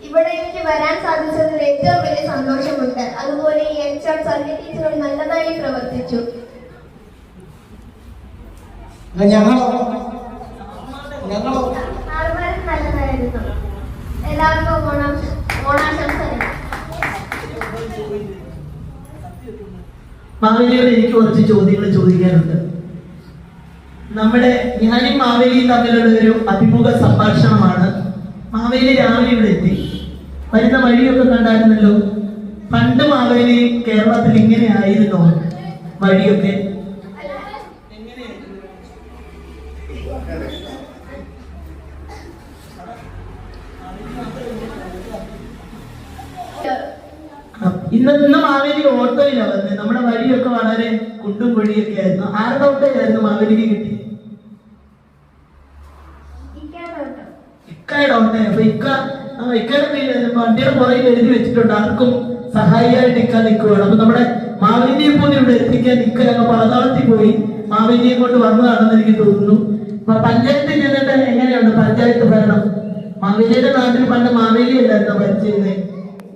ഇവിടെ എനിക്ക് വരാൻ സാധിച്ചതിൽ ഏറ്റവും വലിയ സന്തോഷമുണ്ട്. അതുപോലെ ഈ എൻചാർജ് സന്ധ്യ ടീച്ചർ നല്ലതായി പ്രവർത്തിച്ചു. നല്ലതായിരുന്നു. എല്ലാവർക്കും ഓണാശംസകൾ. മാവേലിയോട് എനിക്ക് കുറച്ച് ചോദ്യങ്ങൾ ചോദിക്കാനുണ്ട്. ഞാനും മാവേലിയും തമ്മിലുള്ള ഒരു അഭിമുഖ സംഭാഷണമാണ്. മാവേലി രാവിലെ ഇവിടെ എത്തി. വരുന്ന വഴിയൊക്കെ കണ്ടായിരുന്നല്ലോ. പണ്ട് മാവേലി കേരളത്തിൽ ഇങ്ങനെ ആയിരുന്നോ വഴിയൊക്കെ? ഇന്ന് മാവേലി ഓട്ടോയിലാണ് വന്നത്. നമ്മുടെ വഴിയൊക്കെ വളരെ കുണ്ടും കുഴിയൊക്കെ ആയിരുന്നു. ആരുടെ ഓട്ടോയിലായിരുന്നു മാവേലിക്ക് കിട്ടി? ഇക്കയുടെ ഓട്ടോ. അപ്പൊ ഇക്കയുടെ വണ്ടിയുടെ പുറകിൽ എഴുതി വെച്ചിട്ടുണ്ട്, ആർക്കും സഹായിയായിട്ട് ഇക്ക നിൽക്കുകയാണ്. അപ്പൊ നമ്മുടെ മാവേലിയെ പോലും ഇവിടെ എത്തിക്കാൻ ഇക്ക ഞങ്ങൾ പാതാളത്തിൽ പോയി മാവേലിയെ കൊണ്ട് വന്നതാണെന്ന് എനിക്ക് തോന്നുന്നു. അപ്പൊ പഞ്ചായത്ത് ചെന്നിട്ട് എങ്ങനെയുണ്ട് പഞ്ചായത്ത് ഭരണം? മാവേലിയുടെ നാട്ടിൽ പണ്ട് മാവേലിയല്ലായിരുന്നോ ഭരിച്ചിരുന്നേ?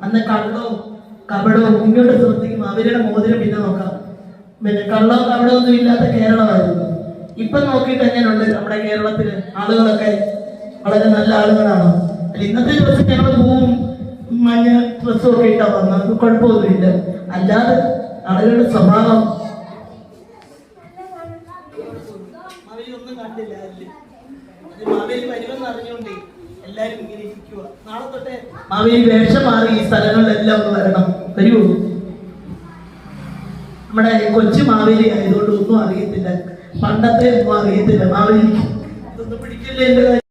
അന്ന് കള്ളവും കപടവും ഇങ്ങോട്ട് ശ്രദ്ധിക്കും. മാവേലിയുടെ മോതിരം പിന്നെ നോക്കാം. പിന്നെ കള്ളവും കപടവും ഒന്നും ഇല്ലാത്ത കേരളമായിരുന്നു. ഇപ്പൊ നോക്കിയിട്ട് എങ്ങനെയുണ്ട് നമ്മുടെ കേരളത്തില്? ആളുകളൊക്കെ വളരെ നല്ല ആളുകളാണോ? ഇന്നത്തെ ദിവസം ഞങ്ങൾ പൂവും മഞ്ഞ ഡ്രസ്സും ഒക്കെ ഇട്ടാ വന്നത്, കുഴപ്പമൊന്നുമില്ല. അല്ലാതെ ആളുകളുടെ സ്വഭാവം ഒന്നും കണ്ടില്ല. മാവേലി വരുമെന്ന് അറിഞ്ഞുകൊണ്ടേ എല്ലാരും ഇങ്ങനെ ഇരിക്കുക. നാളെ തൊട്ടേ മാവേലി വേഷം മാറി ഈ സ്ഥലങ്ങളിലെല്ലാം ഒന്ന് വരണം. വരൂ. നമ്മുടെ കൊച്ചു മാവേലി ആയതുകൊണ്ട് ഒന്നും അറിയത്തില്ല, പണ്ടത്തെ ഒന്നും അറിയത്തില്ല. മാവേലിക്ക് ഇതൊന്നും പിടിക്കില്ല എന്റെ